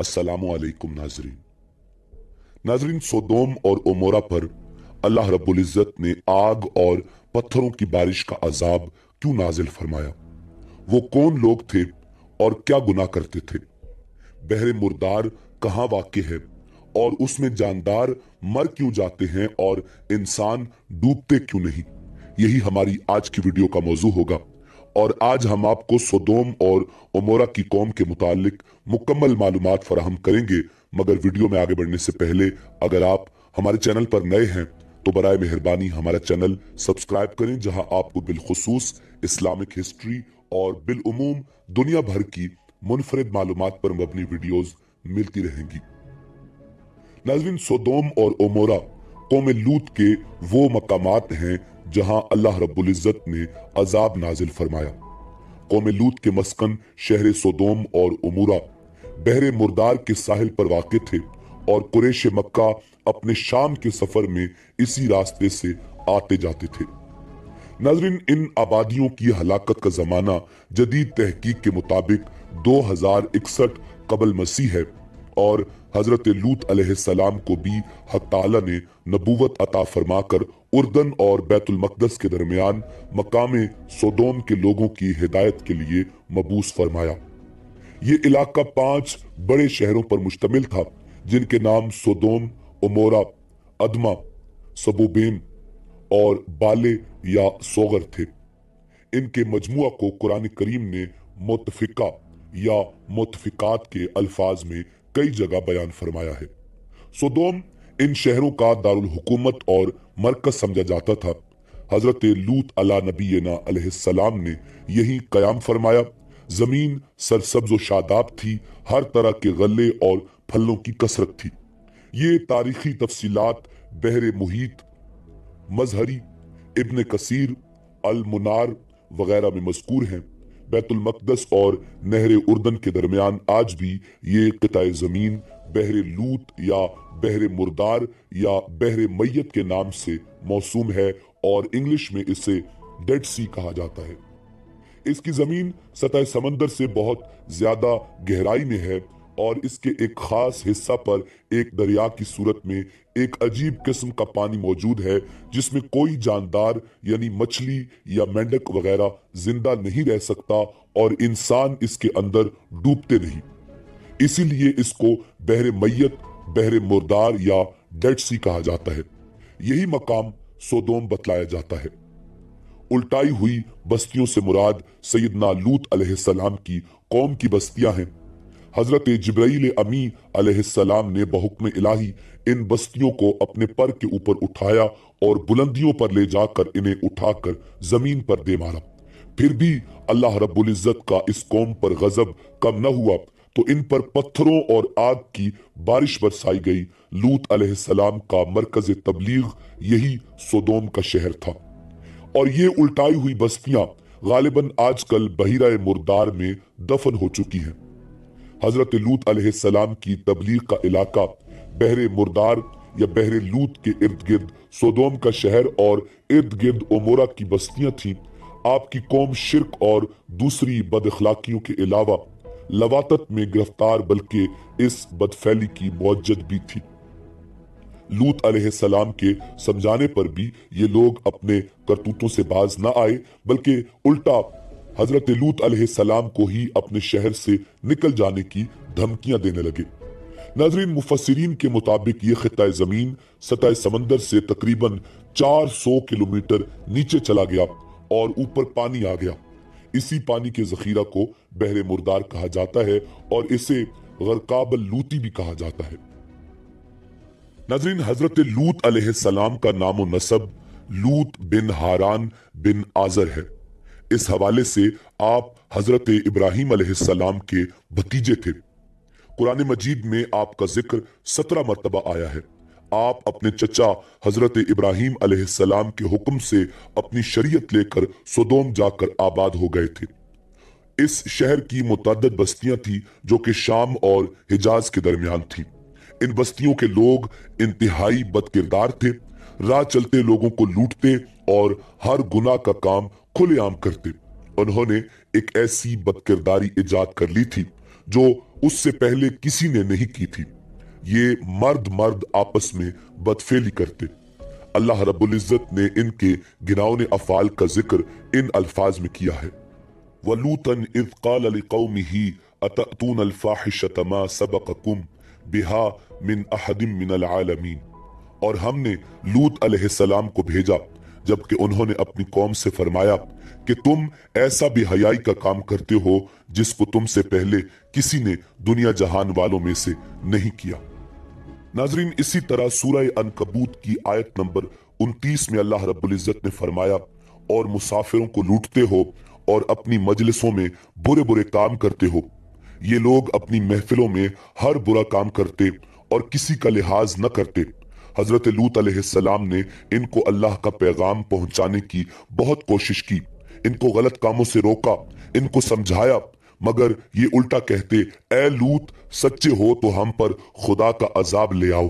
अस्सलामु अलैकुम नाजरीन, सोदोम और ओमोरा पर अल्लाह रब्बुल इज्जत ने आग और पत्थरों की बारिश का अजाब क्यों नाजिल फरमाया? वो कौन लोग थे और क्या गुनाह करते थे? बहरे मुर्दार कहाँ वाक़ है और उसमें जानदार मर क्यों जाते हैं और इंसान डूबते क्यों नहीं? यही हमारी आज की वीडियो का मौजू होगा। और आज हम आपको सोदोम और ओमोरा की कौम के मुतालिक मुकम्मल मालूमात फराहम करेंगे। मगर वीडियो में आगे बढ़ने से पहले अगर आप हमारे चैनल पर नए हैं तो बराए मेहरबानी हमारा चैनल सब्सक्राइब करें, जहां आपको बिलखुसूस इस्लामिक हिस्ट्री और बिलउमूम दुनिया भर की मुनफरिद मालूमात पर मबनी वीडियोस मिलती रहेंगी। नाज़रीन, सोदोम और ओमोरा कौम लूत के वो मकामात हैं जहां अल्लाह रब्बुल इज्जत ने अजाब नाजिल फरमाया। कौम लूत के मस्कन शहर सोदोम और ओमोरा बहरे मुर्दार के साहिल पर वाक़ थे और कुरैश मक्का अपने शाम के सफर में इसी रास्ते से आते जाते थे। नाज़रीन, इन आबादियों की हलाकत का जमाना जदीद तहकीक के मुताबिक 2061 कबल मसीह है और हजरत लूत अलैहिस्सलाम को भी हक ताला ने नबूवत अता फरमाकर उर्दन और बैतुल मक़दस के दरमियान मकाम सोदोम के लोगों की हिदायत के लिए मबूस फरमाया। ये इलाका 5 बड़े शहरों पर मुश्तमिल था जिनके नाम सोदोम, ओमोरा, अदमा, सबोबेम और बाले या सोगर थे। इनके मजमुआ को कुरान करीम ने मुतफिका या मुतफिकात के अल्फाज में कई जगह बयान फरमाया है। सोदोम इन शहरों का दारुल हुकूमत और मरकज समझा जाता था। हजरत लूत अला नबीना अलैहिस्सलाम ने यही कयाम फरमाया। जमीन सरसब्ज व शादाब थी, हर तरह के गल्ले और फलों की कसरत थी। ये तारीखी तफसीलात बहरे मुहीत, मजहरी, इब्न कसीर, अल मुनार वगैरह में मज़कूर हैं। बैतुल मक़दस और नहर उर्दन के दरमियान आज भी ये क़िताए ज़मीन बहरे लूत या बहरे मुर्दार या बहरे मैयत के नाम से मौसूम है और इंग्लिश में इसे डेड सी कहा जाता है। इसकी ज़मीन सतह समंदर से बहुत ज़्यादा गहराई में है और इसके एक ख़ास हिस्सा पर एक दरिया की सूरत में एक अजीब किस्म का पानी मौजूद है जिसमें कोई जानदार यानी मछली या मेंढक वगैरह जिंदा नहीं रह सकता और इंसान इसके अंदर डूबते नहीं। इसीलिए इसको बहरे मैयत, बहरे मुर्दार या डेड सी कहा जाता है। यही मकाम सोदोम बतलाया जाता है। उल्टाई हुई बस्तियों से मुराद सैयदना लूत अलैहिस्सलाम की कौम की बस्तियां हैं। हजरत जिब्राईल अमी अलैहिस्सलाम ने बहुक्म इलाही इन बस्तियों को अपने पर के ऊपर उठाया और बुलंदियों पर ले जाकर इन्हें उठाकर जमीन पर दे मारा। फिर भी अल्लाह रब्बुल इज्जत का इस कौम पर गजब कम न हुआ तो इन पर पत्थरों और आग की बारिश बरसाई गई। लूत अलैहिस्सलाम का मरकज तबलीग यही सोदोम का शहर था और ये उल्टाई हुई बस्तियां गालिबन आजकल बहिरा मुर्दार में दफन हो चुकी हैं। हजरत लूत अलैहिस्सलाम की तबलीग का इलाका बहरे मुर्दार या बहरे लूत के इर्द गिर्द सोदोम का शहर और इर्द गिर्द ओमोरा की बस्तियां थीं। आपकी कौम शिर्क और दूसरी बदअखलाकियों के अलावा लवातत में गिरफ्तार बल्कि इस बदफैली की मुअज्जद भी थी। लूत अलैहिस्सलाम के समझाने पर भी ये लोग अपने करतूतों से बाज न आए बल्कि उल्टा हजरत लूत अलैहिस्सलाम को ही अपने शहर से निकल जाने की धमकियां देने लगे। नाज़रीन, मुफस्सिरीन के मुताबिक ये खिताए ज़मीन सतह समंदर से तकरीबन 400 किलोमीटर नीचे चला गया और ऊपर पानी आ गया। इसी पानी के जखीरा को बहरे मुर्दार कहा जाता है और इसे गरकाबल लूती भी कहा जाता है। नाज़रीन, हजरत लूत अलैहिस्सलाम का नामो नसब लूत बिन हारान बिन आजर है। इस हवाले से आप हजरत इब्राहिम अलैहिस्सलाम के भतीजे थे। कुरान मजीद में आपका जिक्र 17 मरतबा आया है। आप अपने चचा हजरत इब्राहिम अलैहिस्सलाम के हुक्म से अपनी शरीयत लेकर सोदोम जाकर आबाद हो गए थे। इस शहर की मुतअद्दिद बस्तियां थी जो कि शाम और हिजाज के दरमियान थी। इन बस्तियों के लोग इंतहाई बदकिरदार थे, राह चलते लोगों को लूटते और हर गुनाह का काम खुलेआम करते। उन्होंने एक ऐसी बदकिरदारी इजाद कर ली थी जो उससे पहले किसी ने नहीं की थी। ये मर्द मर्द आपस में बदफेली करते। अल्लाह रब्बुल इज्जत ने इनके गिनाउने अफाल का जिक्र इन अल्फाज में किया है, वलूतन इज़ क़ाल लिक़ौमिही अतअतून अल-फ़ाहिशत मा सबक़कुम बिहा मिन अहदिम मिनल आलमीन। और हमने लूत अलैहिस्सलाम को भेजा जबकि उन्होंने अपनी कौम से फरमाया कि तुम ऐसा बेहयाई का काम करते हो जिसको तुमसे पहले किसी ने दुनिया जहान वालों में से नहीं किया। नाजरीन, इसी तरह सूरह अनकबूत की आयत नंबर 29 में अल्लाह रब्बुल इज्जत ने फरमाया, और मुसाफिरों को लूटते हो और अपनी मजलिसों में बुरे बुरे काम करते हो। ये लोग अपनी महफिलों में हर बुरा काम करते और किसी का लिहाज न करते। हजरत लूत अलैहिस्सलाम ने इनको अल्लाह का पैगाम पहुंचाने की बहुत कोशिश की, इनको गलत कामों से रोका, इनको समझाया, मगर ये उल्टा कहते, ए लूत, सच्चे हो तो हम पर खुदा का अजाब ले आओ।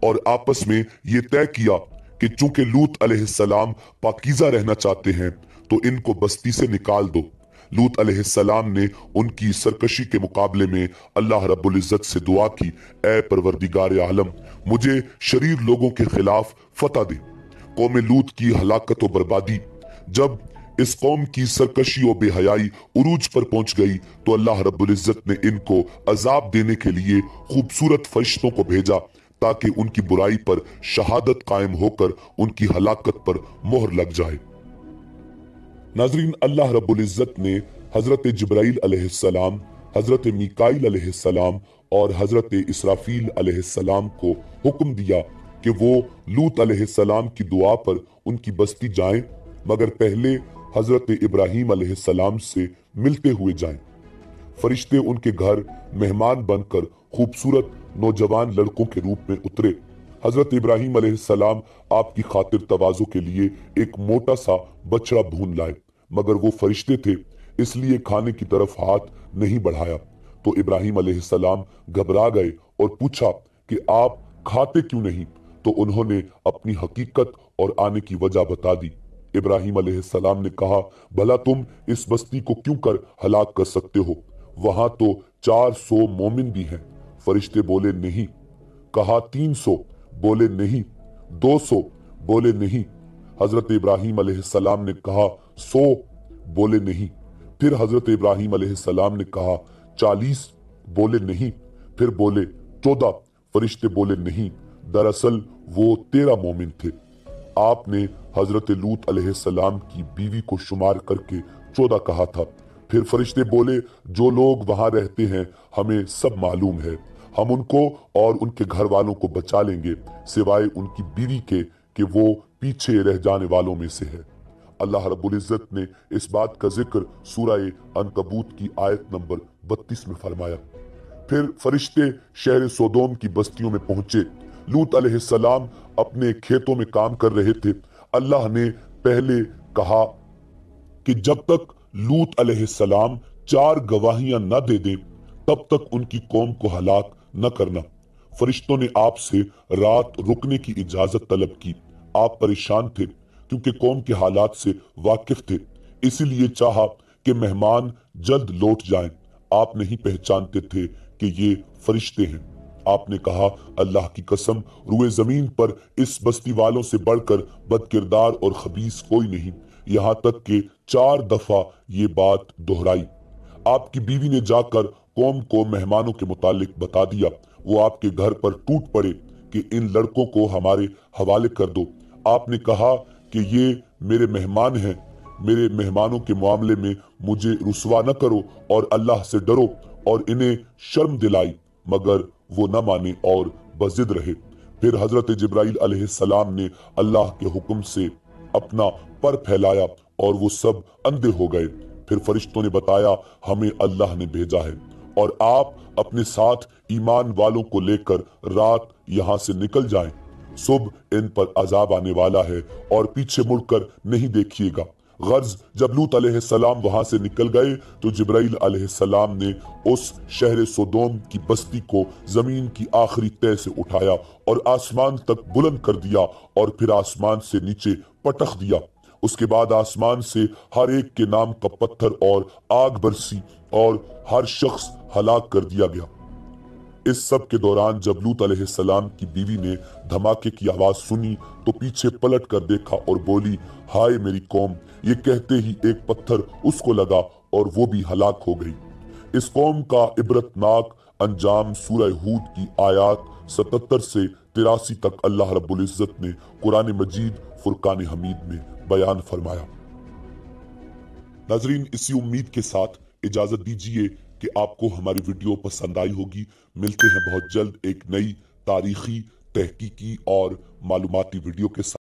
और आपस में ये तय किया कि चूंकि लूत अलैहिस्सलाम पाकीज़ा रहना चाहते हैं तो इनको बस्ती से निकाल दो। लूत अलैहिस्सलाम ने उनकी सरकशी के मुकाबले में अल्लाह रब्बुल इज्जत से दुआ की, ए परवरदिगार आलम, मुझे शरीर लोगों के खिलाफ फतह दे। कौम लूत की हलाकत और बर्बादी। जब इस कौम की सरकशी और बेहयाई उरूज पर पहुंच गई तो अल्लाह रब्बुल इज्जत ने इनको अजाब देने के लिए खूबसूरत फरिश्तों को भेजा ताकि उनकी बुराई पर शहादत कायम होकर उनकी हलाकत पर मोहर लग जाए। नाजरीन, अल्लाह रब्बुल इज्जत ने हजरत जिब्राइल अलैहिस्सलाम, हजरत मीकाईल अलैहिस्सलाम और हजरत इसराफील अलैहिस्सलाम को हुक्म दिया कि वो लूत अलैहिस्सलाम की दुआ पर उनकी बस्ती जाएं, मगर पहले हजरत इब्राहीम अलैहिस्सलाम से मिलते हुए जाएं। फरिश्ते उनके घर मेहमान बनकर खूबसूरत नौजवान लड़कों के रूप में उतरे। हजरत इब्राहीम अलैहिस्सलाम आपकी खातिर तवाज़ु के लिए एक मोटा सा बछड़ा भून लाए, मगर वो फरिश्ते थे इसलिए खाने की तरफ हाथ नहीं बढ़ाया। तो इब्राहीम अलैहिस्सलाम घबरा गए और पूछा कि आप खाते क्यों नहीं? तो उन्होंने अपनी हकीकत और आने की वजह बता दी। इब्राहीम अलैहिस्सलाम ने कहा, भला तुम इस बस्ती को क्यों कर हलाक कर सकते हो? वहां तो 400 मोमिन भी हैं। फरिश्ते बोले नहीं। कहा 300, बोले नहीं। 200, बोले नहीं। हजरत इब्राहीम अलैहिस्सलाम ने कहा 100, बोले नहीं। फिर हजरत इब्राहीम अलैहिस्सलाम ने कहा 40, बोले नहीं। फिर बोले 14, फरिश्ते बोले नहीं। दरअसल वो 13 मोमिन थे। आपने हजरत लूत अलैहिस्सलाम की बीवी को शुमार करके 14 कहा था। फिर फरिश्ते बोले, जो लोग वहां रहते हैं हमें सब मालूम है, हम उनको और उनके घर वालों को बचा लेंगे सिवाय उनकी बीवी के कि वो पीछे रह जाने वालों में से है। अल्लाह रब्बुल इज्जत ने इस बात का जिक्र सूरह अनकबूत की आयत नंबर 32 में फरमाया। फिर फरिश्ते शहर सोदोम की बस्तियों में पहुंचे। लूत अलैहिस्सलाम अपने खेतों में काम कर रहे थे। अल्लाह ने पहले कहा कि जब तक लूत अलैहिस्सलाम 4 गवाहियां न दे दें तब तक उनकी कौम को हलाक न करना। फरिश्तों ने आपसे रात रुकने की इजाजत तलब की। आप परेशान थे क्योंकि कौम के हालात से वाकिफ थे, इसीलिए चाहा कि मेहमान जल्द लौट जाएं। आप नहीं पहचानते थे कि ये फरिश्ते हैं। आपने कहा, अल्लाह की कसम, रुए जमीन पर इस बस्ती वालों से बढ़कर बदकिरदार और खबीस कोई नहीं। यहाँ तक कि 4 दफा ये बात दोहराई। आपकी बीवी ने जाकर कौम को मेहमानों के मुतालिक बता दिया। वो आपके घर पर टूट पड़े कि इन लड़कों को हमारे हवाले कर दो। आपने कहा कि ये मेरे मेहमान हैं, मेरे मेहमानों के मामले में मुझे रुसवा न करो और अल्लाह से डरो, और इन्हें शर्म दिलाई, मगर वो न माने और बजिद रहे। फिर हजरत जिब्राइल अलैहिस्सलाम ने अल्लाह के हुक्म से अपना पर फैलाया और वो सब अंधे हो गए। फिर फरिश्तों ने बताया, हमें अल्लाह ने भेजा है और आप अपने साथ ईमान वालों को लेकर रात यहाँ से निकल जाएं। सुबह इन पर अजाब आने वाला है और पीछे मुड़कर नहीं देखिएगा। गर्ज जब लूत अलैहिस्सलाम वहां से निकल गए तो जिब्राइल अलैहिस्सलाम ने उस शहर सोदोम की बस्ती को जमीन की आखिरी तह से उठाया और आसमान तक बुलंद कर दिया और फिर आसमान से नीचे पटक दिया। उसके बाद आसमान से हर एक के नाम का पत्थर और आग बरसी और हर शख्स हलाक कर दिया गया। इस सब के दौरान जब लूत अलैहिस्सलाम की बीवी ने धमाके की आवाज सुनी तो पीछे पलट कर देखा और बोली, हाय मेरी कौम। ये कहते ही एक पत्थर उसको लगा और वो भी हलाक हो गई। इस कौम का इबरतनाक अंजाम सूरह हूद की आयत 77 से 83 तक अल्लाह रब्बुल इज्जत ने कुरान मजीद फुरकान हमीद में बयान फरमाया। नाजरीन, इसी उम्मीद के साथ इजाजत दीजिए कि आपको हमारी वीडियो पसंद आई होगी। मिलते हैं बहुत जल्द एक नई तारीखी, तहकीकी और मालूमाती वीडियो के साथ।